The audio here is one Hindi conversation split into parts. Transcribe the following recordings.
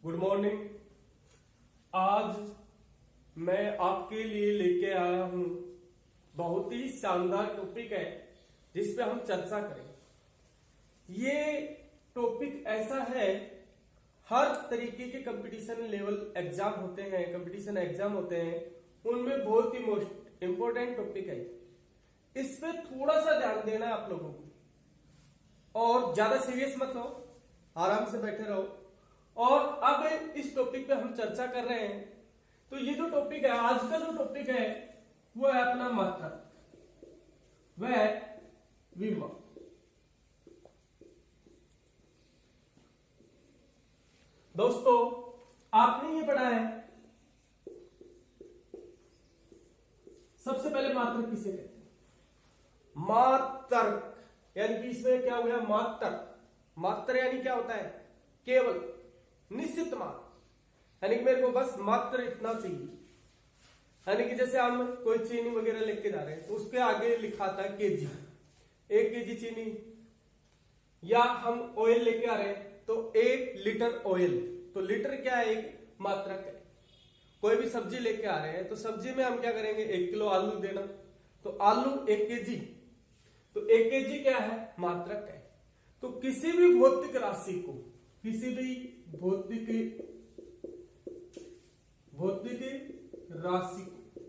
Good morning. आज मैं आपके लिए लेके आया हूं बहुत ही शानदार टॉपिक है जिस पे हम चर्चा करें। ये टॉपिक ऐसा है, हर तरीके के कंपटीशन लेवल एग्जाम होते हैं, कंपटीशन एग्जाम होते हैं, उनमें बहुत ही मोस्ट इंपॉर्टेंट टॉपिक है। इस पे थोड़ा सा ध्यान देना है आप लोगों को और ज्यादा सीरियस मत लो, आराम से बैठे रहो। और अब इस टॉपिक पे हम चर्चा कर रहे हैं। तो ये जो टॉपिक है, आज का जो टॉपिक है वो है अपना मात्रक, वह है विभव। दोस्तों, आपने ये पढ़ा है, सबसे पहले मात्रक किसे कहते हैं? मात्रक यानी कि इसमें क्या हो गया? मात्रक। मात्र यानी क्या होता है? केवल, निश्चित मान, यानी कि मेरे को बस मात्र इतना चाहिए। यानी कि जैसे हम कोई चीनी वगैरह लेके जा रहे हैं तो उसके आगे लिखा था केजी, 1 केजी चीनी, या हम ऑयल लेके आ रहे हैं तो 1 लीटर ऑयल। तो लीटर क्या है? एक मात्रक है। कोई भी सब्जी लेके आ रहे हैं तो सब्जी में हम क्या करेंगे? 1 किलो आलू देना, तो आलू 1 केजी, तो 1 केजी क्या है? मात्रक है। तो किसी भी भौतिक राशि को, किसी भी भौतिक राशि को,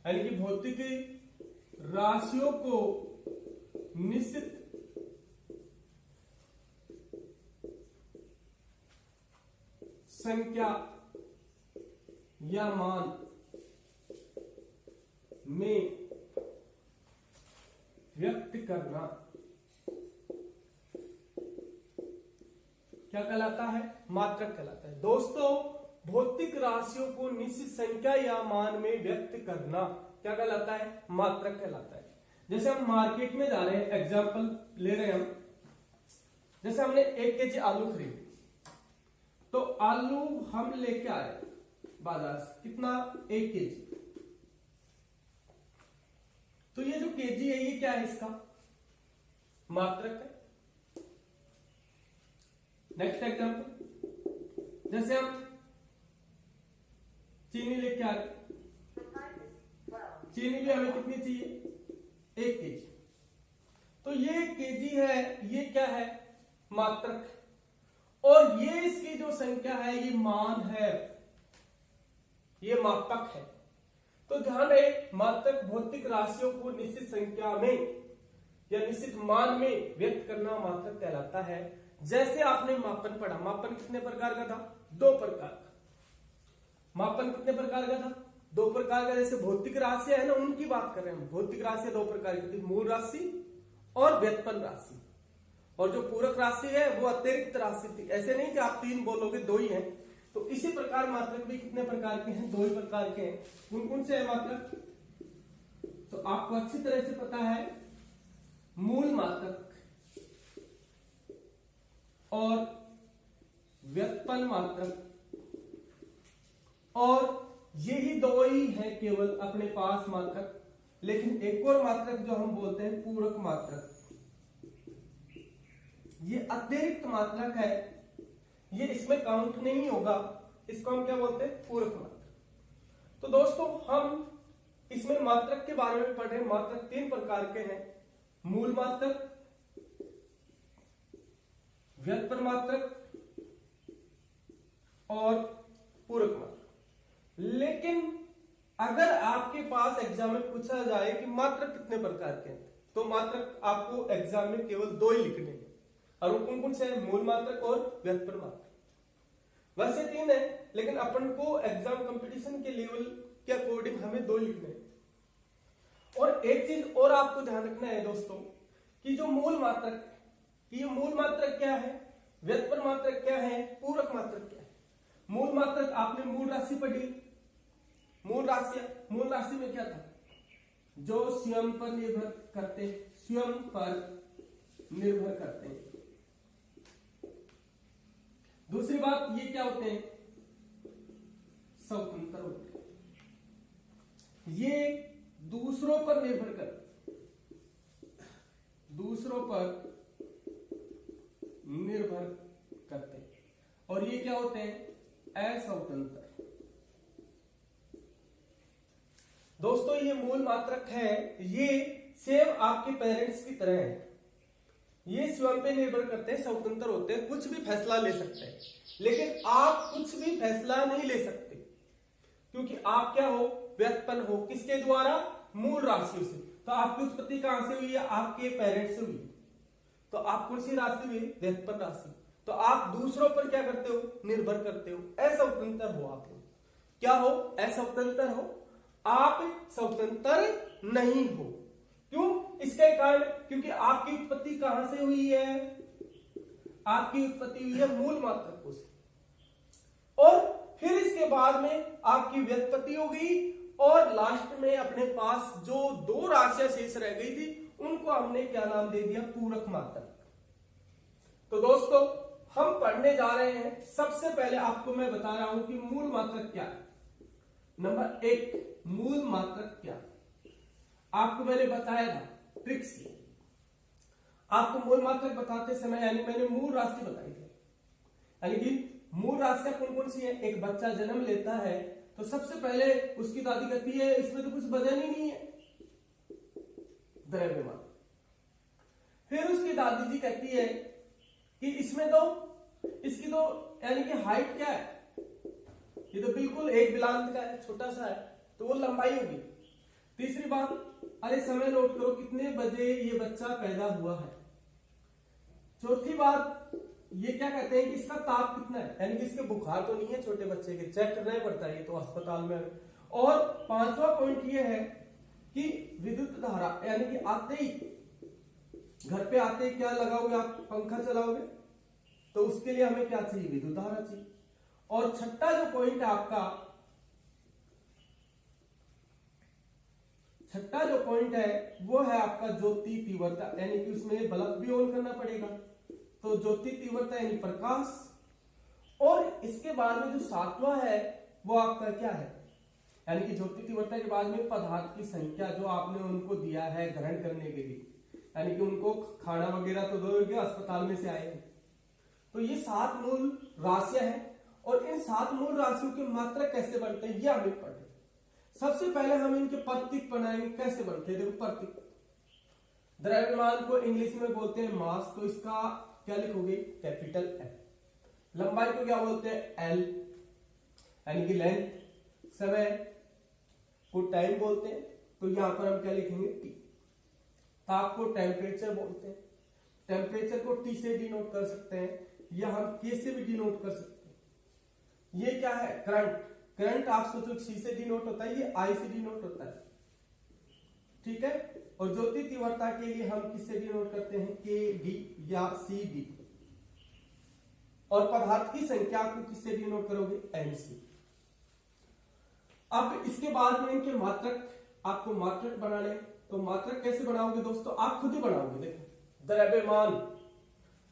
यानी कि भौतिक राशियों को निश्चित संख्या या मान में व्यक्त करना क्या कहलाता है? मात्रक कहलाता है। दोस्तों, भौतिक राशियों को निश्चित संख्या या मान में व्यक्त करना क्या कहलाता है? मात्रक कहलाता है। जैसे हम मार्केट में जा रहे हैं, एग्जांपल ले रहे हैं हम, जैसे हमने 1 केजी आलू खरीदे, तो आलू हम लेके आए बाजार से, कितना? 1 केजी। तो ये जो केजी है ये क्या है? इसका मात्रक है। नेक्स्ट एग्जांपल, जैसे हम चीनी लेके आ रहे, चीनी भी हमें कितनी चाहिए? 1 केजी। तो ये केजी है, ये क्या है? मात्रक है। और ये इसकी जो संख्या है ये मान है, ये मापक है। तो ध्यान रहे, मात्रक भौतिक राशियों को निश्चित संख्या में या निश्चित मान में व्यक्त करना मात्रक कहलाता है। जैसे आपने मापन पढ़ा, मापन कितने प्रकार का था? 2 प्रकार का। मापन कितने प्रकार का था? 2 प्रकार का। जैसे भौतिक राशि है ना, उनकी बात कर रहे हैं। भौतिक राशि 2 प्रकार की थी, मूल राशि और व्युत्पन्न राशि। और जो पूरक राशि है वो अतिरिक्त राशि थी। ऐसे नहीं कि आप 3 बोलोगे, 2 ही हैं। तो इसी प्रकार मात्रक भी कितने प्रकार के हैं? 2 ही प्रकार के हैं। कौन कौन से है मात्रक? तो आपको अच्छी तरह से पता है, मूल मात्रक और व्युत्पन्न मात्रक, और यही 2 ही है केवल अपने पास मात्रक। लेकिन एक और मात्रक जो हम बोलते हैं पूरक मात्रक, ये अतिरिक्त मात्रक है, ये इसमें काउंट नहीं होगा। इसको हम क्या बोलते हैं? पूरक मात्रक। तो दोस्तों, हम इसमें मात्रक के बारे में पढ़ रहे हैं। मात्रक 3 प्रकार के हैं, मूल मात्रक, व्युत्पन्न मात्रक और पूरक मात्रक। लेकिन अगर आपके पास एग्जाम में पूछा जाए कि मात्रक कितने प्रकार के हैं, तो मात्रक आपको एग्जाम में केवल 2 ही लिखने हैं। और वो कौन कौन से हैं? मूल मात्रक और व्युत्पन्न मात्रक। वैसे 3 है, लेकिन अपन को एग्जाम कंपटीशन के लेवल के अकॉर्डिंग हमें 2 लिखने हैं। और एक चीज और आपको ध्यान रखना है दोस्तों, कि जो मूल मात्रक, कि ये मूल मात्रक क्या है, व्युत्पन्न मात्रक क्या है, पूरक मात्रक क्या है। मूल मात्रक आपने मूल राशि पढ़ी, मूल राशि में क्या था? जो स्वयं पर निर्भर करते, स्वयं पर निर्भर करते हैं। दूसरी बात, ये क्या होते हैं? स्वतंत्र होते हैं। ये दूसरों पर निर्भर करते, दूसरों पर निर्भर करते हैं। और ये क्या होते हैं असवतंत्र। दोस्तों ये मूल मात्रक है, ये सेम आपके पेरेंट्स की तरह है, ये स्वयं पे निर्भर करते हैं, स्वतंत्र होते हैं, कुछ भी फैसला ले सकते हैं। लेकिन आप कुछ भी फैसला नहीं ले सकते, क्योंकि आप क्या हो, व्युत्पन्न हो, किसके द्वारा, मूल राशियों से। तो आपकी उत्पत्ति कहां से हुई है, आपके पेरेंट्स से हुई। तो आप कौन सी राशि हुई, व्युत्पन्न राशि। तो आप दूसरों पर क्या करते हो, निर्भर करते हो, असवतंत्र हो आप लोग। क्या हो, असवतंत्र हो, आप स्वतंत्र नहीं हो। क्यों, इसके कारण, क्योंकि आपकी उत्पत्ति कहां से हुई है, आपकी उत्पत्ति हुई है मूल मात्रकों से, और फिर इसके बाद में आपकी व्युत्पत्ति हो गई, और लास्ट में अपने पास जो दो राशियां शेष रह गई थी उनको हमने क्या नाम दे दिया, पूरक मात्रक। तो दोस्तों हम पढ़ने जा रहे हैं, सबसे पहले आपको मैं बता रहा हूं कि मूल मात्रक क्या है। नंबर 1, मूल मात्रक क्या, आपको मैंने बताया था ट्रिक्स। आपको मूल मात्रक बताते समय यानी मैंने मूल राशि बताई थी, यानी कि मूल राशियां कौन कौन सी है। एक बच्चा जन्म लेता है तो सबसे पहले उसकी दादी कहती है इसमें तो कुछ वजन ही नहीं है, द्रव्यमान। फिर उसकी दादी जी कहती है कि इसमें तो, इसकी तो यानी कि हाइट क्या है, ये तो बिल्कुल एक बिलांत का है, छोटा सा है, तो वो लंबाई होगी। तीसरी बात, अरे समय नोट करो कितने बजे ये बच्चा पैदा हुआ है। चौथी बात, ये क्या कहते हैं कि इसका ताप कितना है, यानी कि इसके बुखार तो नहीं है छोटे बच्चे के, चेक करना ही पड़ता है ये तो अस्पताल में। और पांचवा पॉइंट ये है कि विद्युत धारा, यानी कि आते ही घर पे आते ही क्या लगाओगे आप, पंखा चलाओगे, तो उसके लिए हमें क्या चाहिए, विद्युत धारा चाहिए। और छठा जो पॉइंट है आपका, छठा जो पॉइंट है वो है आपका ज्योति तीव्रता, यानी कि उसमें बल्ब भी ऑन करना पड़ेगा, तो ज्योति तीव्रता यानी प्रकाश। और इसके बाद में जो सातवां है वो आपका क्या है, यानी कि ज्योति तीव्रता के बाद में पदार्थ की संख्या जो आपने उनको दिया है ग्रहण करने के लिए, यानी कि उनको खाना वगैरह तो दोगे, अस्पताल में से आए हैं। तो ये 7 मूल राशियां हैं, और इन 7 मूल राशियों के मात्रक कैसे बनते हैं ये हमें पढ़े। सबसे पहले हम इनके प्रतीक बनाएंगे, कैसे बनते हैं, देखो प्रतीक। द्रव्यमान को इंग्लिश में बोलते हैं मास, तो इसका क्या लिखोगे, कैपिटल एल। लंबाई को क्या बोलते हैं, एल, यानी कि लेंथ। समय को टाइम बोलते हैं, तो यहां पर हम क्या लिखेंगे, टी। ताप को टेम्परेचर बोलते हैं, टेम्परेचर को टी से डिनोट कर सकते हैं, या हम के से भी डिनोट कर सकते हैं। ये क्या है, करंट। करंट आप सोचो सी से डिनोट होता है, ये आई से डिनोट होता है, ठीक है। और ज्योति तीव्रता के लिए हम किससे डिनोट करते हैं, के डी या सी डी। और पदार्थ की संख्या को किससे डिनोट करोगे, एन सी। अब इसके बाद में इनके मात्रक, आपको मात्रक बनाने, तो मात्रक कैसे बनाओगे दोस्तों, आप खुद ही बनाओगे। देखो द्रव्यमान,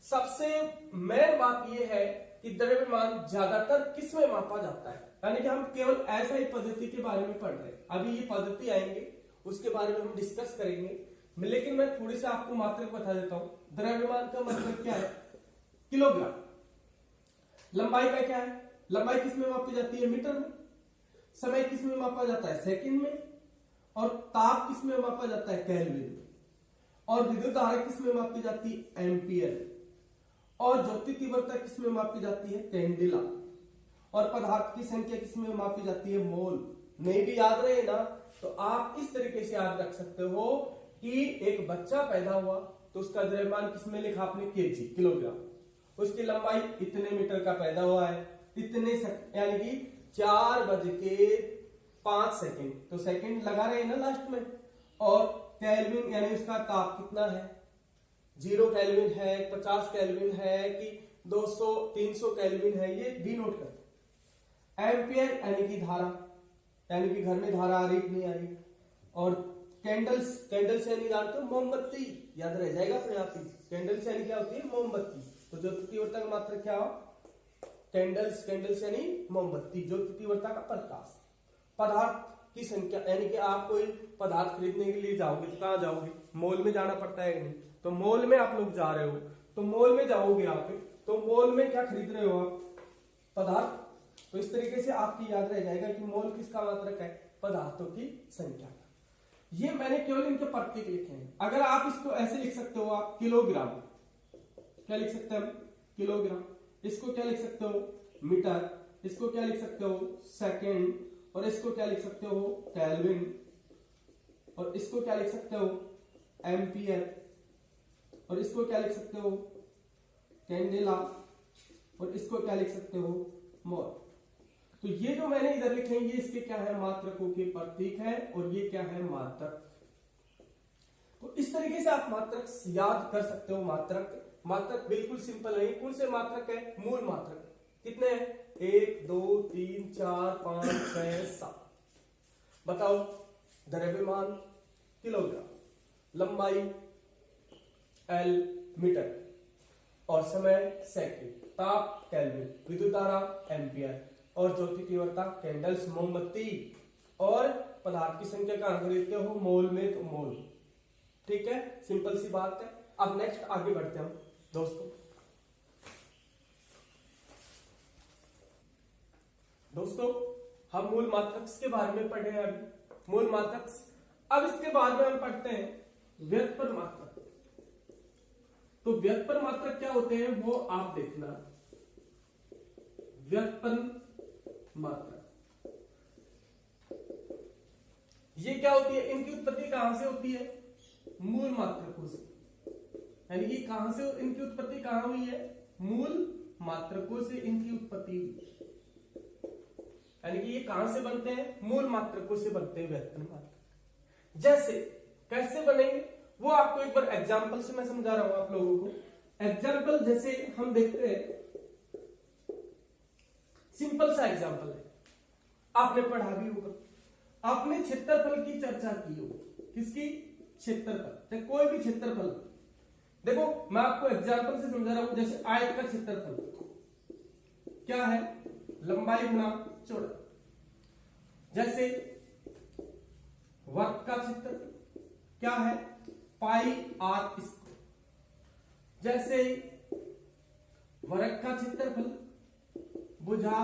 सबसे मेन बात यह है कि द्रव्यमान ज्यादातर किस में मापा जाता है, यानी कि हम केवल ऐसा ही पद्धति के बारे में पढ़ रहे हैं। अभी ये पद्धति आएंगे उसके बारे में हम डिस्कस करेंगे, लेकिन मैं थोड़ी सा आपको मात्रक बता देता हूं। द्रव्यमान का मतलब क्या है, किलोग्राम। लंबाई का क्या है, लंबाई किस में मापी जाती है, मीटर में। समय किस में मापा जाता है, सेकंड में। और ताप किस में मापा जाता है, केल्विन में। और विद्युत धारा किस में मापी जाती है, एम्पियर। और ज्योति तीव्रता किस में मापी जाती है, कैंडिला। और पदार्थ की संख्या किस में मापी जाती है, मोल। नहीं भी याद रहे ना, तो आप इस तरीके से याद रख सकते हो कि एक बच्चा पैदा हुआ तो उसका द्रव्यमान किस में लिखा आपने, केजी, किलोग्राम। उसकी लंबाई इतने मीटर का पैदा हुआ है, इतने यानी कि 4:05, तो सेकंड लगा रहे हैं ना लास्ट में। और केल्विन यानी उसका ताप कितना है, 0 केल्विन है, 50 केल्विन है कि 200 300 केल्विन है, ये डिनोट करते हैं। एम्पियर यानी कि धारा, यानी कि घर में धारा आ रही कि नहीं आ रही। और कैंडल्स, कैंडल्स यानी जानते हो मोमबत्ती, याद रह जाएगा अपने आप ही। कैंडल्स यानी क्या होती है, मोमबत्ती। तो ज्योति तीव्रता का मात्रक क्या हो, कैंडल्स, कैंडल्स यानी मोमबत्ती, ज्योति तीव्रता का प्रकाश। पदार्थ की संख्या, यानी कि आप कोई पदार्थ खरीदने के लिए जाओगे तो कहां जाओगे, मॉल में जाना पड़ता है नहीं, तो मॉल में आप लोग जा रहे हो, तो मॉल में जाओगे आप, तो मॉल में क्या खरीद रहे हो आप, पदार्थ। तो इस तरीके से आपकी याद रह जाएगा कि मोल किसका मात्रक है, पदार्थों की संख्या का। ये मैंने केवल इनके प्रतीक लिखे हैं। अगर आप इसको ऐसे लिख सकते हो, आप किलोग्राम, क्या लिख सकते हैं हम, किलोग्राम। इसको क्या लिख सकते हो, मीटर। इसको क्या लिख सकते हो, सेकेंड। और इसको क्या लिख सकते हो, केल्विन। और इसको क्या लिख सकते हो, एम्पियर। और इसको क्या लिख सकते हो, कैंडेला। और इसको क्या लिख सकते हो, मोल। तो ये जो मैंने इधर लिखे हैं, ये इसके क्या है, मात्रकों के प्रतीक है। और ये क्या है, मात्रक। तो इस तरीके से आप मात्रक याद कर सकते हो। मात्रक बिल्कुल सिंपल है। कौन से मात्रक है, मूल मात्रक। कितने हैं, 1 2 3 4 5 6 7। बताओ, द्रव्यमान किलोग्राम, लंबाई एल मीटर, और समय सेकंड, ताप केल्विन, विद्युत धारा एम्पियर, और ज्योति तीव्रता कैंडल्स मोमबत्ती, और पदार्थ की संख्या कहां खरीदते हो, मोल में, तो मोल। ठीक है, सिंपल सी बात है। अब नेक्स्ट आगे बढ़ते हैं हम दोस्तों हम मूल मात्रक के बारे में पढ़े हैं अभी, मूल मात्रक। अब इसके बाद में हम पढ़ते हैं व्युत्पन्न मात्रक। तो व्युत्पन्न मात्रक क्या होते हैं वो आप देखना। व्युत्पन्न मात्रक ये क्या होती है, इनकी उत्पत्ति कहां से होती है, मूल मात्रकों से। यानी कि कहां से इनकी उत्पत्ति कहां हुई है, मूल मात्रकों से इनकी उत्पत्ति हुई है। यानी कि ये कहां से बनते हैं, मूल मात्रकों से बनते हैं व्युत्पन्न मात्रक। जैसे कैसे बनेंगे वो आपको एक बार एग्जांपल से मैं समझा रहा हूं आप लोगों को। एग्जांपल जैसे हम देखते हैं, सिंपल सा एग्जांपल है, आपने पढ़ा भी होगा, आपने क्षेत्रफल की चर्चा की हो। किसकी, क्षेत्रफल, चाहे कोई भी क्षेत्रफल। देखो मैं आपको एग्जांपल से समझा रहा हूं। जैसे आयत का क्षेत्रफल क्या है, लंबाई गुना चौड़ाई। जैसे वर्ग का क्षेत्रफल क्या है, पाई आर स्क्वायर। जैसे वर्ग का क्षेत्रफल भुजा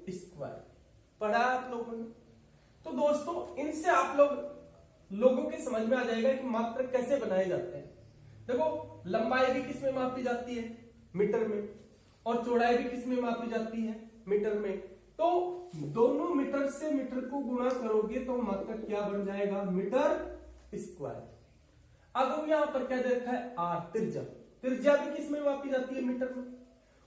स्क्वायर। पढ़ा आप लोगों ने। तो दोस्तों इनसे आप लोगों के समझ में आ जाएगा कि मात्रक कैसे बनाए जाते हैं। देखो लंबाई भी किस में मापी जाती है, मीटर में, और चौड़ाई भी किस में मापी जाती है, मीटर में। तो दोनों मीटर से मीटर को गुणा करोगे तो मात्रक क्या बन जाएगा, मीटर स्क्वायर। अब यहां पर क्या दे रखा है, आर, त्रिज्या। त्रिज्या भी किस में मापी जाती है, मीटर में।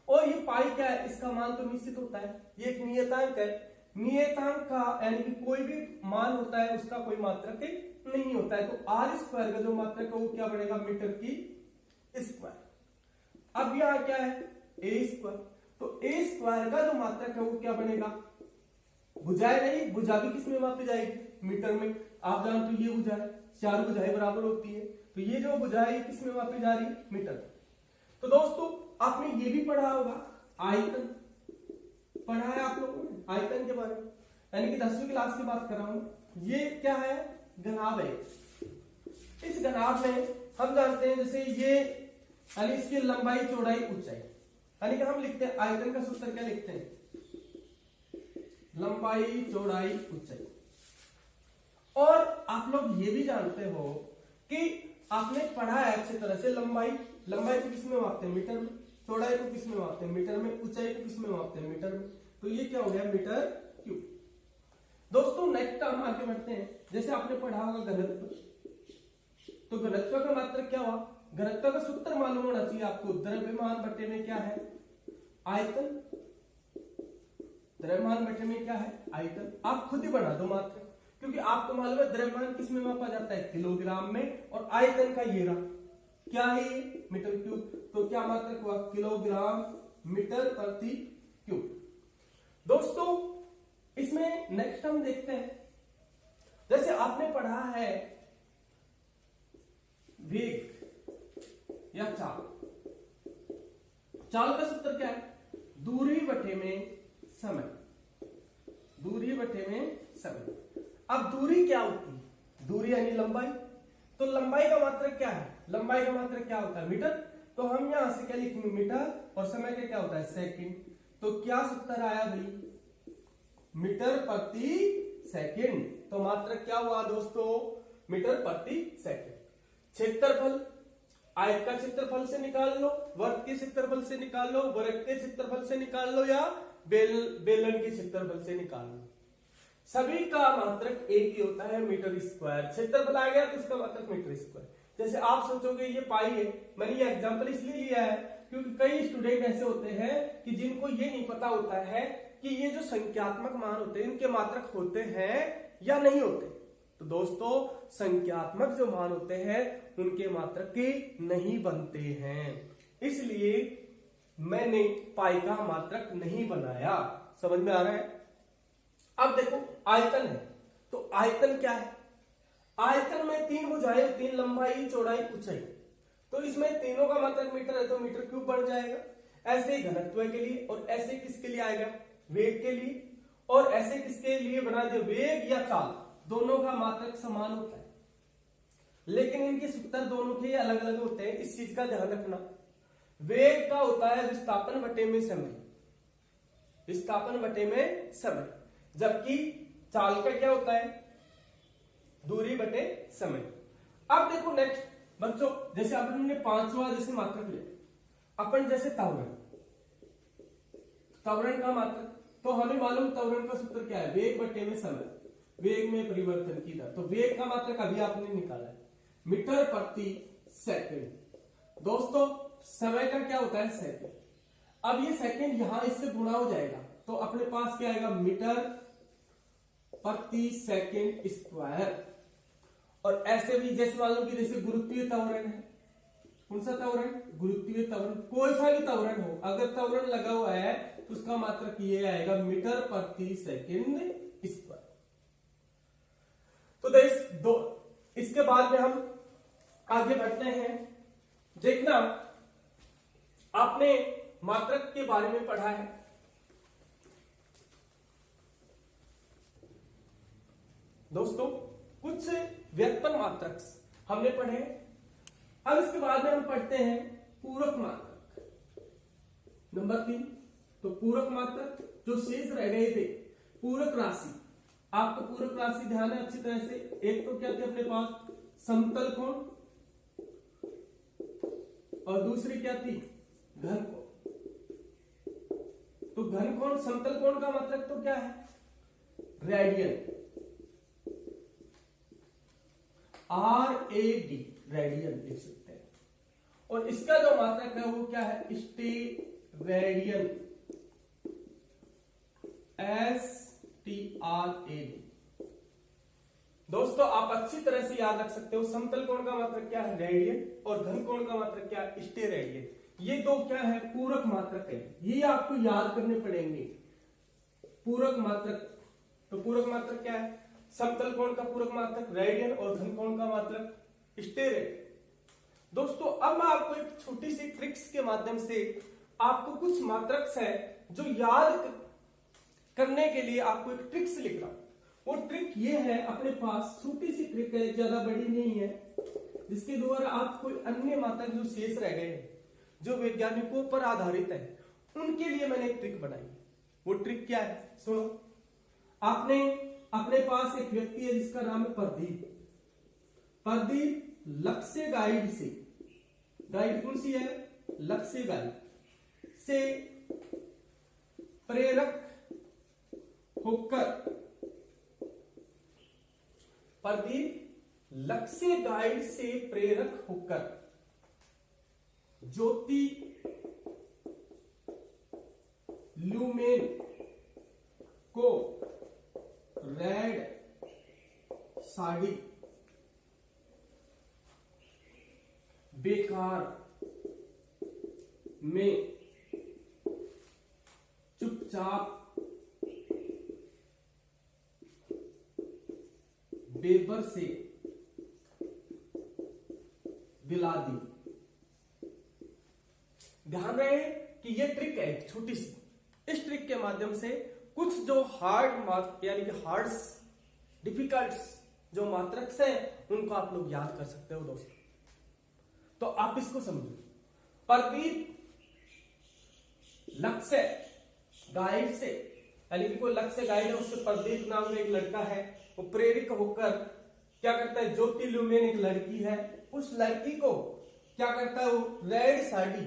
और ये पाई क्या है, इसका मान तो निश्चित होता है, ये एक नियतांक है। नियतांक का यानी कि कोई भी मान होता है उसका कोई मात्रक नहीं होता है। तो आर स्क्वायर का जो मात्रक है वो क्या बनेगा, मीटर की स्क्वायर। अब यहां क्या है, ए स्क्वायर। तो ए स्क्वायर का जो मात्रक है वो क्या बनेगा, भुजाएं नहीं, भुजा भी किस में मापी जाएगी, मीटर में। आप जानते हो ये भुजाएं, चार भुजाएं बराबर होती है, तो ये जो भुजाएं किस में मापी जा रही है, मीटर। तो दोस्तों आपने ये भी पढ़ा होगा, आयतन पढ़ा है आप लोगों ने, आयतन के बारे में, यानी कि 10वीं क्लास की बात कर रहा हूं। ये क्या है, घनाभ है। इस घनाभ में हम जानते हैं जैसे ये यानी इसकी लंबाई चौड़ाई ऊंचाई, यानी कि हम लिखते हैं आयतन का सूत्र क्या लिखते हैं, लंबाई चौड़ाई ऊंचाई। और आप लोग ये भी जानते हो कि आपने पढ़ा है अच्छी तरह से, लंबाई को किस में मापते हैं, मीटर में। चौड़ाई को किस में मापते हैं, मीटर में। ऊंचाई को किस में मापते हैं, मीटर में। तो ये क्या हो गया, मीटर क्यूब। दोस्तों नेक्स्ट हम आगे बढ़ते हैं। जैसे आपने पढ़ा होगा घनत्व, तो घनत्व का मात्रक क्या हुआ, घनत्व का सूत्र मालूम होना चाहिए आपको। द्रव्यमान बटे में क्या है, आयतन। द्रव्यमान बटे में क्या है, आयतन। आप खुद ही बना दो मात्रक, क्योंकि आपको मालूम है द्रव्यमान किस में मापा जाता है, किलोग्राम में। और आयतन का ये रहा क्या है, ये मीटर क्यूब। तो क्या मात्रक हुआ, किलोग्राम मीटर प्रति क्यूब। दोस्तों इसमें नेक्स्ट हम देखते हैं, जैसे आपने पढ़ा है वेग या चाल। चाल का सूत्र क्या है, दूरी बटे में समय। दूरी बटे में समय। अब दूरी क्या होती है, दूरी यानी लंबाई। तो लंबाई का मात्रक क्या है, लंबाई का मात्रक क्या होता है, मीटर। तो हम यहां से क्या लिखेंगे, मीटर। और समय का क्या होता है, सेकंड। तो क्या सूत्र आया भाई, मीटर प्रति सेकंड। तो मात्रक क्या हुआ दोस्तों, मीटर प्रति सेकंड। क्षेत्रफल आयत का क्षेत्रफल से निकाल लो, वर्ग के क्षेत्रफल से निकाल लो, वर्ग के क्षेत्रफल से निकाल लो, या बेलन के क्षेत्रफल से निकाल लो। सभी का मात्रक एक ही होता है, मीटर स्क्वायर। क्षेत्रफल आ गया तो इसका मात्रक मीटर स्क्वायर। जैसे आप सोचोगे ये पाई है, मैंने ये एग्जांपल इसलिए लिया है क्योंकि कई स्टूडेंट ऐसे होते हैं कि जिनको ये नहीं पता होता है कि ये जो संख्यात्मक मान होते हैं इनके मात्रक होते हैं या नहीं होते। तो दोस्तों संख्यात्मक जो मान होते हैं उनके मात्रक के नहीं बनते हैं, इसलिए मैंने पाई का मात्रक नहीं बनाया। समझ में आ रहा है? अब देखो आयतन है, तो आयतन क्या है, आयतन में 3 भुजाएं होती हैं, लंबाई चौड़ाई ऊंचाई। तो इसमें तीनों का मात्रक मीटर है तो मीटर क्यूब बन जाएगा। ऐसे ही घनत्व के लिए, और ऐसे किसके लिए आएगा, वेग के लिए, और ऐसे किसके लिए बना दे, वेग या चाल, दोनों का मात्रक समान होता है लेकिन इनके सूत्र दोनों के अलग अलग होते हैं। इस चीज का ध्यान रखना। वेग का होता है विस्थापन बटे में समय, विस्थापन बटे में समय, जबकि चाल का क्या होता है, दूरी बटे समय। अब देखो नेक्स्ट बच्चों, जैसे अपन ने 5वां जैसे मात्रक लिया, अपन जैसे त्वरण, त्वरण का मात्रक, तो हमें मालूम त्वरण का सूत्र क्या है, वेग बटे में समय, वेग में परिवर्तन की दर। तो वेग का मात्रक अभी आपने निकाला है, मीटर प्रति सेकंड। दोस्तों समय का क्या होता है, सेकंड। अब ये सेकंड यहां इससे गुणा हो जाएगा तो अपने पास क्या आएगा, मीटर प्रति सेकंड स्क्वायर। और ऐसे भी जैसे मान लो कि जैसे गुरुत्वीय त्वरण है, कौन सा त्वरण, गुरुत्वीय त्वरण, कोई सा भी त्वरण हो, अगर त्वरण लगा हुआ है तो उसका मात्रक ये आएगा, मीटर प्रति सेकंड स्क्वायर। तो इसके बाद में हम आगे बढ़ते हैं। देखना आपने मात्रक के बारे में पढ़ा है, दोस्तों कुछ व्युत्पन्न मात्रक हमने पढ़े। अब इसके बाद में हम पढ़ते हैं पूरक मात्रक नंबर 3। तो पूरक मात्रक जो शेष रह गए थे, पूरक राशि, आपको पूरक राशि ध्यान है अच्छी तरह से। एक तो क्या थे अपने पास, समतल कोण, और दूसरी क्या थी, घन कोण। तो घन कोण, समतल कोण का मात्रक तो क्या है, रेडियन, RAD, रेडियन लिख सकते हैं। और इसका जो मात्रक है वो क्या है, स्टेरेडियन, STRAD। दोस्तों आप अच्छी तरह से याद रख सकते हो, समतल कोण का मात्रक क्या है, रेडियन, और घन कोण का मात्रक क्या है, स्टेरेडियन। ये दो क्या है, पूरक मात्रक है, ये आपको याद करने पड़ेंगे। पूरक मात्रक, तो पूरक मात्रक क्या है, समतल कोण का पूरक मात्रक रेडियन, और घन कोण का मात्रक स्टेरेडियन। दोस्तों अब मैं आपको एक छोटी सी ट्रिक्स के माध्यम से आपको कुछ मात्रक है जो याद करने के लिए आपको एक ट्रिक्स लिख रहा हूं। वो ट्रिक ये है, अपने पास छोटी सी ट्रिक है, ज्यादा बड़ी नहीं है, जिसके द्वारा आप कोई अन्य मात्रक जो शेष रह गए हैं, जो वैज्ञानिकों पर आधारित है, उनके लिए मैंने एक ट्रिक बनाई। वो ट्रिक क्या है, सुनो। आपने अपने पास एक व्यक्ति है जिसका नाम है प्रदीप। प्रदीप लक्ष्य गाइड से, गाइड कौन सी है, लक्ष्य गाइड से प्रेरक होकर, प्रदीप लक्ष्य गाइड से प्रेरक होकर ज्योति ल्यूमेन को रेड साड़ी बेकार में चुपचाप पेपर से दिला दी। ध्यान रहे कि ये ट्रिक है एक छोटी सी। इस ट्रिक के माध्यम से कुछ जो हार्ड यानी कि हार्ड डिफिकल्ट जो मात्रक हैं उनको आप लोग याद कर सकते हो दोस्तों। तो आप इसको समझो। प्रदीप लक्ष्य गाइड से, यानी कि कोई लक्ष्य गाइड है, उससे प्रदीप नाम का एक लड़का है, वो प्रेरित होकर क्या करता है, ज्योति ल्यूमेन एक लड़की है, उस लड़की को क्या करता है, वो रेड साड़ी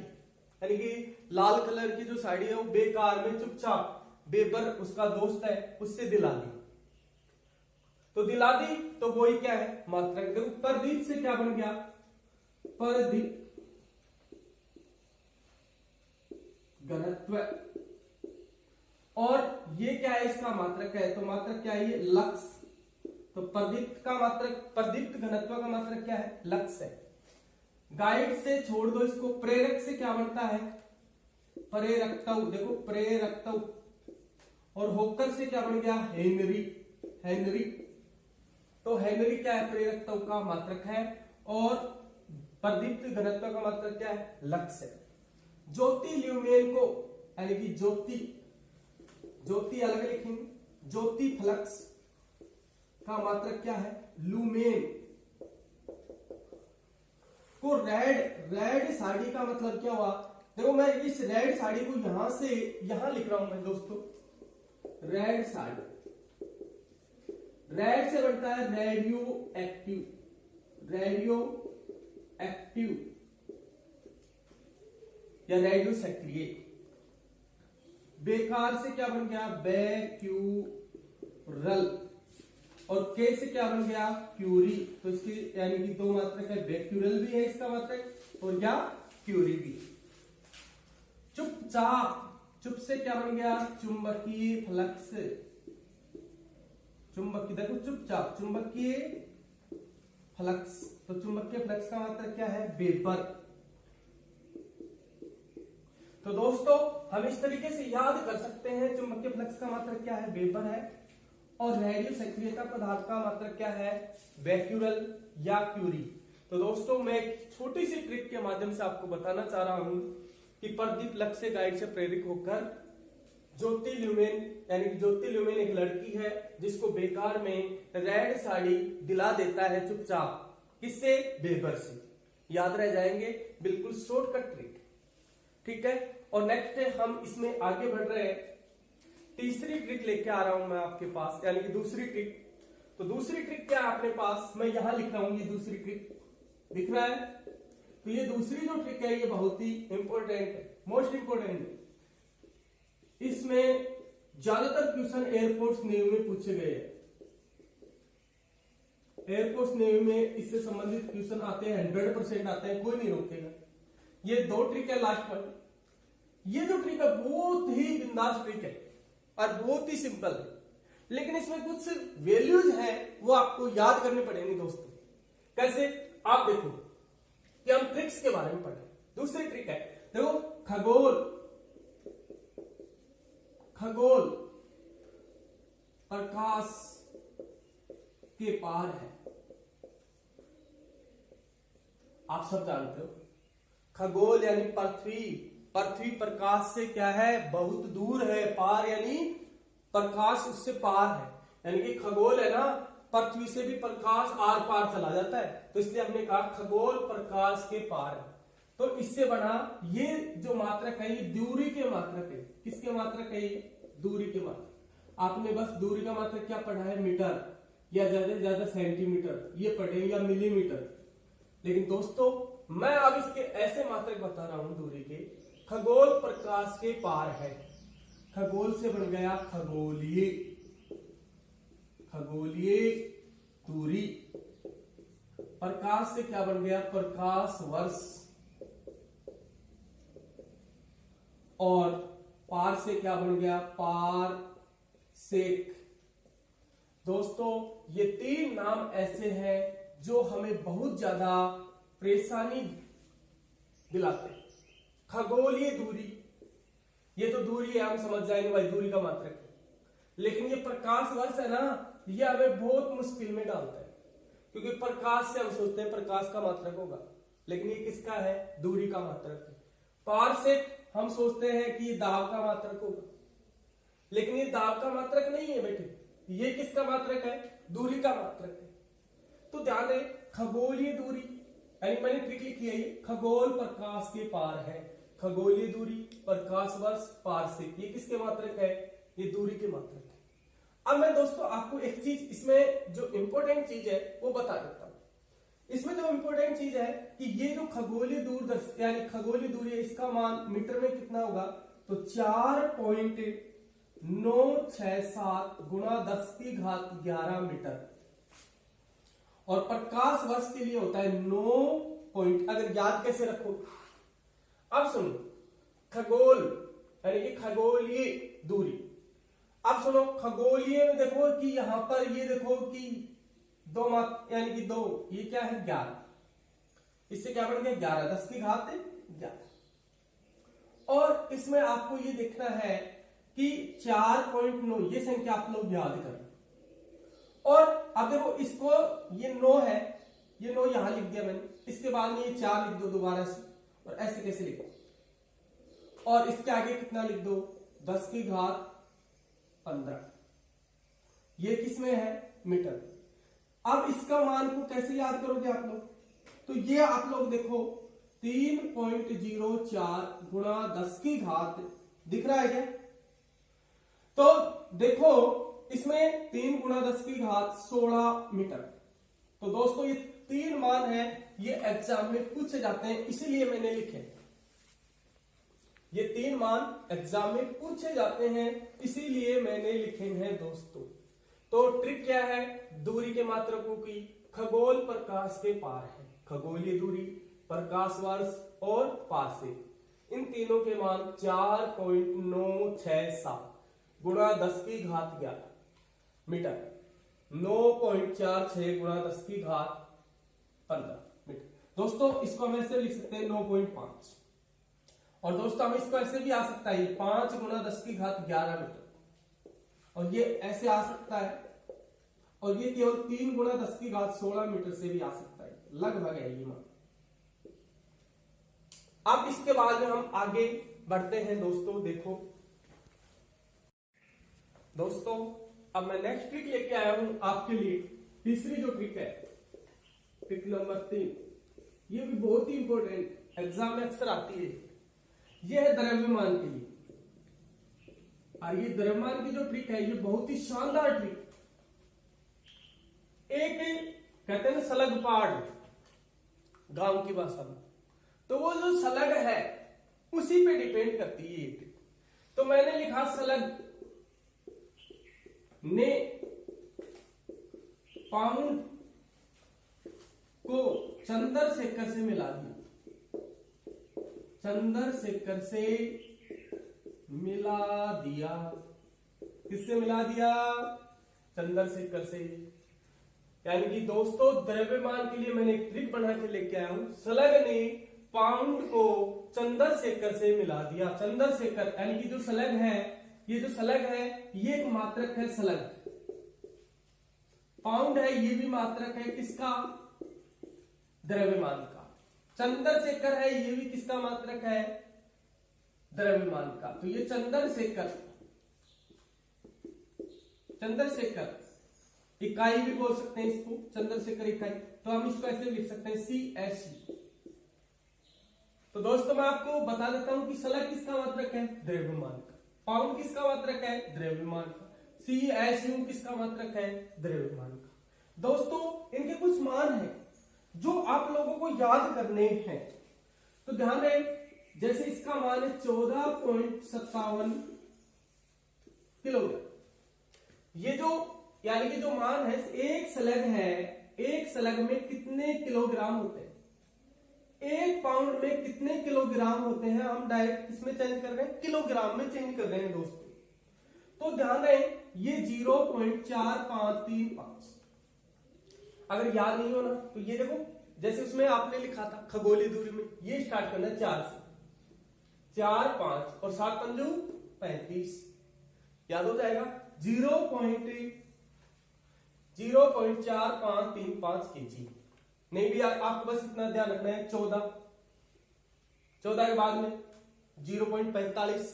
यानी कि लाल कलर की जो साड़ी है वो बेकार में चुपचाप बेबर उसका दोस्त है उससे दिला दी। तो दिला दी तो वही क्या है, मात्रक। देखो प्रदीप से क्या बन गया, प्रदीप घनत्व, और ये क्या है, इसका मात्रक है, तो मात्रक क्या है, ये लक्स। तो प्रदीप्त का मात्रक, प्रदीप्त घनत्व का मात्रक क्या है, लक्स है। गाइड से छोड़ दो इसको, प्रेरक से क्या बनता है, प्रेरकत्व। देखो प्रेरकत्व, और होकर से क्या बन गया, हेनरी, हेनरी। तो हेनरी क्या है, प्रेरकत्व का मात्रक है, और प्रदीप्त घनत्व का मात्रक क्या है, लक्स है। ज्योति ल्यूमेन को, यानी कि ज्योति, ज्योति अलग लिखेंगे, ज्योति फ्लक्स का मात्रक क्या है, लूमेन को रेड साड़ी का मतलब क्या हुआ। देखो मैं इस रेड साड़ी को यहां से यहां लिख रहा हूं मैं दोस्तों, रेड साड़ी, रेड से बनता है रेडियो एक्टिव, रेडियो एक्टिव या रेडियो सक्रिय। बेकार से क्या बन गया, बैक्यूरल, और के से क्या बन गया, क्यूरी। तो इसकी यानी कि दो मात्रक है, बैक्यूरल भी है इसका मात्रक और या क्यूरी भी। चुपचाप, चुप से क्या बन गया, चुंबकीय फ्लक्स, चुंबकीय, देखो चुपचाप चुंबकीय फ्लक्स, तो चुंबकीय फ्लक्स का मात्रक क्या है, वेबर। तो दोस्तों हम इस तरीके से याद कर सकते हैं, चुंबकीय फ्लक्स का मात्रक क्या है, वेबर है, और रेडियो सक्रियता पदार्थ का मात्रक क्या है, बैक्यूरल या क्यूरी। तो दोस्तों मैं एक छोटी सी ट्रिक के माध्यम से आपको बताना चाह रहा हूं कि प्रदीप लक्ष्य गाइड से प्रेरित होकर ज्योति ल्यूमेन, यानी कि ज्योति ल्यूमेन एक लड़की है जिसको बेकार में रेड साड़ी दिला देता है चुपचाप, किससे, वेबर से। याद रह जाएंगे, बिल्कुल शॉर्टकट ट्रिक, ठीक है। और नेक्स्ट हम इसमें आगे बढ़ रहे हैं, तीसरी ट्रिक लेके आ रहा हूं मैं आपके पास, यानी कि दूसरी ट्रिक। तो दूसरी ट्रिक क्या है अपने पास, मैं यहां लिख रहा हूं, ये दूसरी ट्रिक दिख रहा है। तो ये दूसरी जो ट्रिक है ये बहुत ही इंपॉर्टेंट है, मोस्ट इंपॉर्टेंट है। इसमें ज्यादातर क्वेश्चन एयरफोर्स नेवी में पूछे गए हैं, एयरफोर्स नेवी में इससे संबंधित क्वेश्चन आते हैं, 100% आते हैं, कोई नहीं रोकेगा। ये दो ट्रिक है लास्ट पर। ये जो ट्रिक है बहुत ही बिंदास ट्रिक है और बहुत ही सिंपल है, लेकिन इसमें कुछ वैल्यूज है वो आपको याद करने पड़ेंगे दोस्तों। कैसे, आप देखो कि हम ट्रिक्स के बारे में पढ़े। दूसरी ट्रिक है, देखो खगोल, खगोल प्रकाश के पार है, आप सब जानते हो। खगोल यानी पृथ्वी, पृथ्वी प्रकाश से क्या है, बहुत दूर है, पार यानी प्रकाश उससे पार है, यानी कि खगोल है ना, पृथ्वी से भी प्रकाश आर पार चला जाता है, तो इसलिए हमने कहा खगोल प्रकाश के पार है। तो इससे बना ये जो मात्रक है ये दूरी के मात्रक है। किसके मात्रक है ये, दूरी के मात्रक। आपने बस दूरी का मात्रक क्या पढ़ा है, मीटर या ज्यादा से ज्यादा सेंटीमीटर ये पढ़े, या मिलीमीटर। लेकिन दोस्तों मैं अब इसके ऐसे मात्रक बता रहा हूं दूरी के, खगोल प्रकाश के पार है। खगोल से बन गया खगोलीय, खगोलीय दूरी। प्रकाश से क्या बन गया, प्रकाश वर्ष। और पार से क्या बन गया, पार सेक। दोस्तों ये तीन नाम ऐसे हैं जो हमें बहुत ज्यादा परेशानी दिलाते हैं। खगोलीय दूरी, ये तो दूरी है, हम समझ जाएंगे भाई दूरी का मात्रक है। लेकिन ये प्रकाश वर्ष है ना, ये हमें बहुत मुश्किल में डालता है, क्योंकि प्रकाश से हम सोचते हैं प्रकाश का मात्रक होगा, लेकिन ये किसका है, दूरी का मात्रक है। पार से हम सोचते हैं कि ये दाब का मात्रक होगा, लेकिन ये दाब का मात्रक नहीं है बेटे, ये किसका मात्रक है, दूरी का मात्रक है। तो ध्यान रहे, खगोलीय दूरी, यानी मैंने ट्रिक लिखी है, खगोल प्रकाश के पार है। खगोलीय दूरी, प्रकाश वर्ष, पारसिक, ये किसके मात्रक है? ये दूरी के मात्रक है। अब मैं दोस्तों आपको एक चीज इसमें जो इंपॉर्टेंट चीज है वो बता देता हूं। इसमें जो इंपॉर्टेंट चीज है कि ये जो खगोलीय दूरदर्शी यानी खगोलीय दूरी है, इसका मान मीटर में कितना होगा? तो 4.967 गुणा 10⁻11 मीटर, और प्रकाश वर्ष के लिए होता है 9 अगर याद कैसे रखो, अब सुनो, खगोल यानी कि खगोलीय दूरी। अब सुनो, खगोलीय में देखो कि यहां पर ये देखो कि दो मात्र यानी कि 2, ये क्या है? 11, इससे क्या बन गया? 11, 10⁻11। और इसमें आपको ये देखना है कि 4.9, ये संख्या आप लोग याद करें। और अब देखो इसको, ये 9 है, ये 9 यहां लिख दिया मैंने, इसके बाद में ये 4 लिख दो दोबारा से, और ऐसे कैसे लिखो, और इसके आगे कितना लिख दो? 10⁻15। ये किसमें है? मीटर। अब इसका मान को कैसे याद करोगे आप लोग? तो ये आप लोग देखो 3.04 गुणा 10⁻, दिख रहा है क्या? तो देखो इसमें 3 गुणा 10⁻16 मीटर। तो दोस्तों ये 3 मान है, ये एग्जाम में पूछे जाते हैं, इसीलिए मैंने लिखे। ये 3 मान एग्जाम में पूछे जाते हैं, इसीलिए मैंने लिखे हैं दोस्तों। तो ट्रिक क्या है? दूरी के मात्रकों की खगोल प्रकाश के पार है, खगोलीय दूरी, प्रकाश वर्ष और पारसिक, इन तीनों के मान 4.967 गुणा 10⁻11 मीटर, 9.46 गुणा 10⁻15 मीटर। दोस्तों इसको हम ऐसे लिख सकते हैं 9.5, और दोस्तों हम इसको ऐसे भी आ सकता है 5 गुणा 10⁻11 मीटर, और ये ऐसे आ सकता है, और ये केवल 3 गुणा 10⁻16 मीटर से भी आ सकता है, लगभग है ये मान। अब इसके बाद में हम आगे बढ़ते हैं दोस्तों। देखो दोस्तों, अब मैं नेक्स्ट ट्रिक लेके आया हूं आपके लिए, तीसरी जो ट्रिक है, ट्रिक नंबर 3, ये भी बहुत ही इंपॉर्टेंट, एग्जाम में अक्सर आती है। ये है द्रव्यमान के लिए, और ये द्रव्यमान की जो ट्रिक है, ये बहुत ही शानदार ट्रिक। एक कहते हैं सलग पाड़ गांव की भाषा में, तो वो जो सलग है उसी पे डिपेंड करती है ये ट्रिक। तो मैंने लिखा सलग ने पाउंड को चंदर शेखर से मिला दिया, चंदर शेखर से मिला दिया, किससे मिला दिया? चंदर शेखर से। यानी कि दोस्तों द्रव्यमान के लिए मैंने एक ट्रिक बना के लेके आया हूं, सलग ने पाउंड को चंदर शेखर से मिला दिया। चंदर शेखर यानी कि जो सलग है, ये जो सलग है ये एक मात्रक है सलग, पाउंड है ये भी मात्रक है किसका? द्रव्यमान का। चंदर शेखर है ये भी किसका मात्रक है? द्रव्यमान का। तो ये चंदर शेखर, चंदर शेखर इकाई भी बोल सकते हैं इसको, चंद्रशेखर इकाई। तो हम इसको ऐसे लिख सकते हैं CSE। तो दोस्तों मैं आपको बता देता हूं कि सलग किसका मात्रक है? द्रव्यमान का। पाउंड किसका मात्रक है? द्रव्यमान का। CSU किसका मात्रक है? द्रव्यमान का। दोस्तों इनके कुछ मान हैं जो आप लोगों को याद करने हैं, तो ध्यान रहे। जैसे इसका मान है 14.57 किलोग्राम। ये जो यानी कि जो मान है, एक स्लग है, एक स्लग में कितने किलोग्राम होते हैं, एक पाउंड में कितने किलोग्राम होते हैं, हम डायरेक्ट किसमें चेंज कर रहे हैं? किलोग्राम में चेंज कर रहे हैं दोस्तों। तो ध्यान रहे ये 0.4535। अगर याद नहीं हो ना तो ये देखो, जैसे उसमें आपने लिखा था खगोलीय दूरी में, ये स्टार्ट करना है 4 से, 4 5 और 7 पंजू 35, याद हो जाएगा। 0.4535 kg। नहीं भी आपको बस इतना ध्यान रखना है, 14 के बाद में 0.45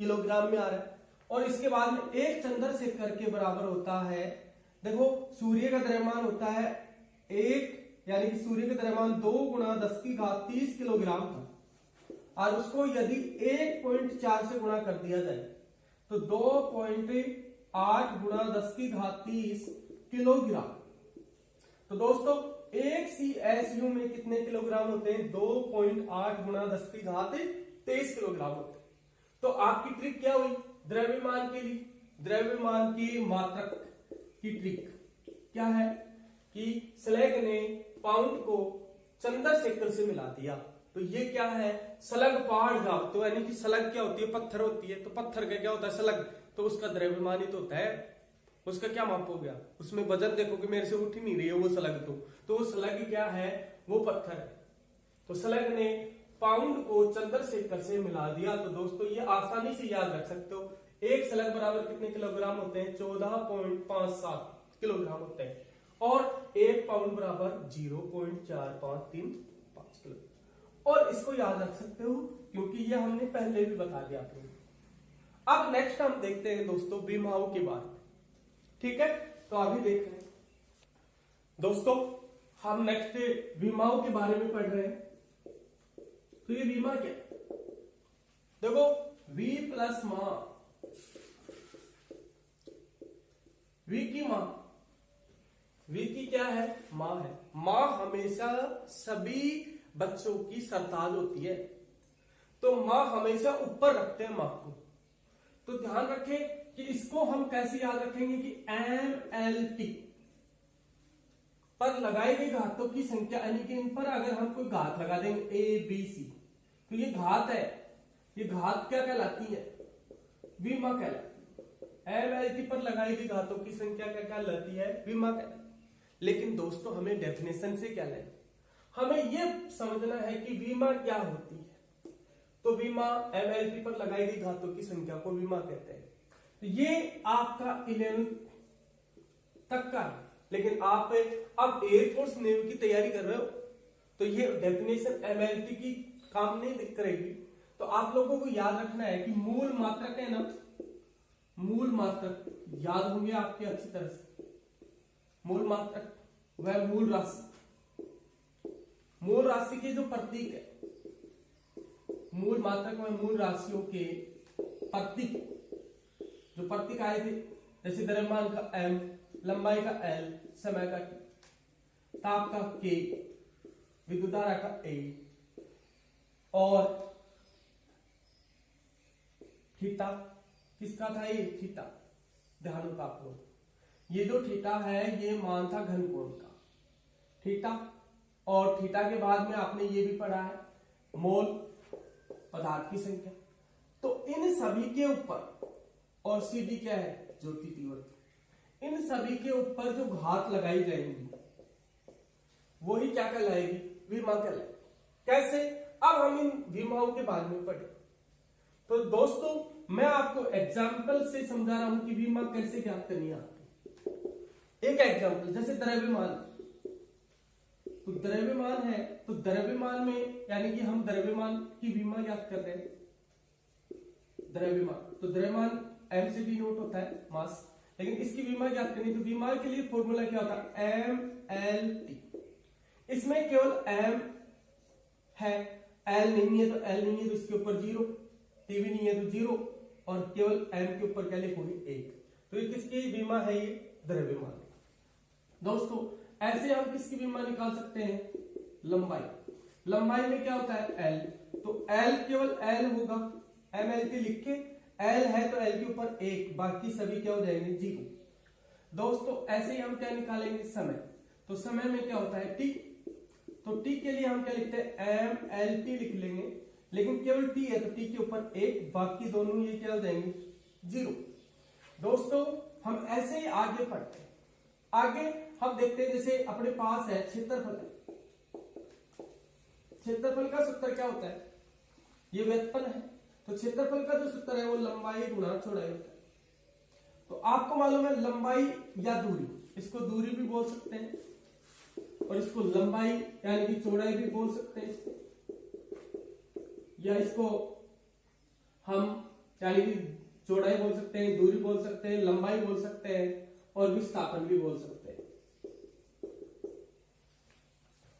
किलोग्राम में आ रहा है। और इसके बाद में एक चंद्रशेखर के बराबर होता है, देखो सूर्य का द्रव्यमान होता है 1, यानी कि सूर्य का द्रव्यमान 2 × 10⁻30 किलोग्राम था। और उसको यदि 1.4 से गुणा कर दिया जाए तो 2.8 गुणा 10 की घात 30 किलोग्राम। तो दोस्तों एक CSU में कितने किलोग्राम होते हैं? 2.8 गुणा 10 की घात 23 किलोग्राम होते हैं। तो आपकी ट्रिक क्या हुई? द्रव्यमान के लिए द्रव्यमान की मात्रक की ट्रिक क्या है कि स्लैग ने पाउंड को चंद्रशेखर से मिला दिया। तो ये क्या है? स्लग पहाड़ का, तो यानी कि स्लग क्या होती है? पत्थर होती है। तो पत्थर का क्या होता है? स्लग। तो उसका द्रव्यमान ही तो होता है। उसका क्या माप हो गया? उसमें वजन देखो कि मेरे से उठ ही नहीं रही है वो स्लग। तो वो स्लग क्या है? वो पत्थर है। तो स्लग ने पाउंड को चंद्रशेखर से मिला दिया। तो दोस्तों ये आसानी से याद रख सकते हो। एक स्लग बराबर कितने किलोग्राम होते हैं? 14.57 किलोग्राम होते हैं। और एक पाउंड बराबर 0.4535 किलो। और इसको याद रख सकते हो क्योंकि ये हमने पहले भी बता दिया आपको। अब नेक्स्ट हम देखते हैं दोस्तों विमाओं के बारे में। ठीक है, तो अभी देख रहे हैं दोस्तों हम नेक्स्ट विमाओं के बारे में पढ़ रहे हैं। तो ये विमा क्या है? देखो V प्लस मां, V की मां, V की क्या है? मां है। मां हमेशा सभी बच्चों की सरताज होती है। तो मां हमेशा ऊपर रखते हैं मां को। तो ध्यान रखें कि इसको हम कैसे याद रखेंगे कि MLT पर लगाई गई घातों की संख्या, यानी कि इन पर अगर हम कोई घात लगा देंगे ABC, तो ये घात है। ये घात क्या कहलाती है? विमा कहलाती है। MLT पर लगाई गई घातों की संख्या क्या कहलाती है? विमा कहलाती है। लेकिन दोस्तों हमें डेफिनेशन से क्या लेना? हमें यह समझना है कि विमा क्या होती है। तो विमा MLT पर लगाई गई घातों की संख्या को विमा कहते हैं। ये आपका 11th तक का है। लेकिन आप अब एयरफोर्स नेवी की तैयारी कर रहे हो तो ये डेफिनेशन MLT की काम नहीं करेगी। तो आप लोगों को याद रखना है कि मूल मात्रक है ना, मूल मात्रक याद होंगे आपके अच्छी तरह से। मूल मात्रक वह मूल राशि, मूल राशि के जो प्रतीक है, मूल मात्रक में मूल राशियों के प्रतीक, जो प्रतीक आए थे जैसे द्रव्यमान का M, लंबाई का L, समय का T, ताप का K, विद्युत धारा का A और थीटा किसका था? ये थीटा। ध्यान होगा आप लोग, ये जो थीटा है ये मान था घन कोण का थीटा। और थीटा के बाद में आपने ये भी पढ़ा है मोल, पदार्थ की संख्या। तो इन सभी के ऊपर, और CD क्या है? ज्योति तीव्रता। इन सभी के ऊपर जो घात लगाई जाएंगी वही क्या कहलाएगी? विमा कहलाएगी। कैसे? अब हम इन विमाओं के बारे में पढ़े। तो दोस्तों मैं आपको एग्जाम्पल से समझा रहा हूं कि विमा कैसे ज्ञात करनी है आपको। एक एग्जाम्पल जैसे द्रव्यमान। तो द्रव्यमान है, तो द्रव्यमान में यानी कि हम द्रव्यमान की विमा ज्ञात कर रहे हैं। द्रव्यमान, तो द्रव्यमान M से डिनोट होता है मास, लेकिन इसकी विमा ज्ञात करनी। तो विमा के लिए फॉर्मूला क्या होता है? MLT। इसमें केवल M है, L नहीं है तो L नहीं है तो इसके ऊपर 0, T भी नहीं है तो 0, और केवल M के ऊपर क्या लिखोगे? 1। तो ये किसकी विमा है? ये द्रव्यमान। दोस्तों ऐसे हम किसकी विमा निकाल सकते हैं? लंबाई। लंबाई में क्या होता है? L। तो L केवल L होगा, MLT लिख के L है तो L के ऊपर 1, बाकी सभी क्या हो जाएंगे? 0। दोस्तों ऐसे ही हम क्या निकालेंगे? समय। तो समय में क्या होता है? T। तो T के लिए हम क्या लिखते हैं? MLT लिख लेंगे, लेकिन केवल T है तो T के ऊपर 1, बाकी दोनों ये क्या हो जाएंगे? 0। दोस्तों हम ऐसे ही आगे पढ़ते हैं। आगे हम देखते हैं जैसे अपने पास है क्षेत्रफल है। क्षेत्रफल का सूत्र क्या होता है? ये व्युत्पन्न है। तो क्षेत्रफल का जो सूत्र है वो लंबाई गुणा चौड़ाई होता है। तो आपको मालूम है लंबाई या दूरी, इसको दूरी भी बोल सकते हैं और इसको लंबाई यानी कि चौड़ाई भी बोल सकते हैं इसको, या इसको हम यानी कि चौड़ाई बोल सकते हैं, दूरी बोल सकते हैं, लंबाई बोल सकते हैं और विस्थापन भी बोल सकते हैं।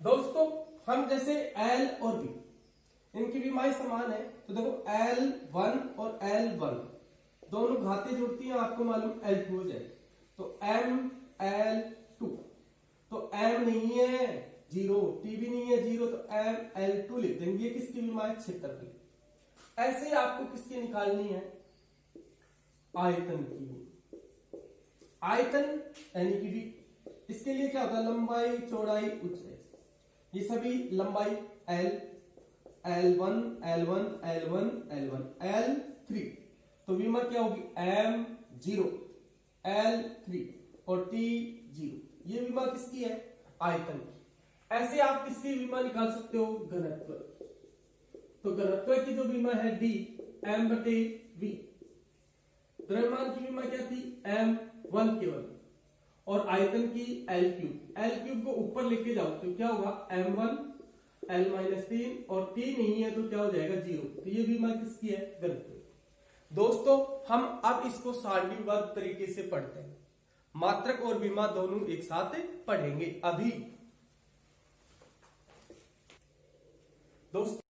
दोस्तों हम जैसे L और B, इनकी विमाएं समान है। तो देखो L1 और L1 दोनों घातें जुड़ती हैं, आपको मालूम L2 हो जाए, तो ML2, तो M नहीं है 0, T भी नहीं है 0, तो ML2 लिख देंगे। ये किसकी विमाएं? क्षेत्रफल। ऐसे आपको किसकी निकालनी है? आयतन की। आयतन यानी कि भी इसके लिए क्या होता है? लंबाई, चौड़ाई, ऊंचाई। ये सभी लंबाई L, L1, L1, L1, L1, L3, तो विमा क्या होगी? M0, L3 और T0। ये विमा किसकी है? आयतन की। ऐसे आप किसकी विमा निकाल सकते हो? घनत्व। तो घनत्व की जो विमा है D, M/V। द्रव्यमान की विमा क्या थी? M1 केवल, और आयतन की L3 को ऊपर लेके जाओ तो क्या होगा? M1 L-3, और T नहीं है तो क्या हो जाएगा? 0। तो ये विमा किसकी है? घनत्व। दोस्तों हम अब इसको सारणीबद्ध तरीके से पढ़ते हैं। मात्रक और विमा दोनों एक साथ पढ़ेंगे अभी। दोस्तों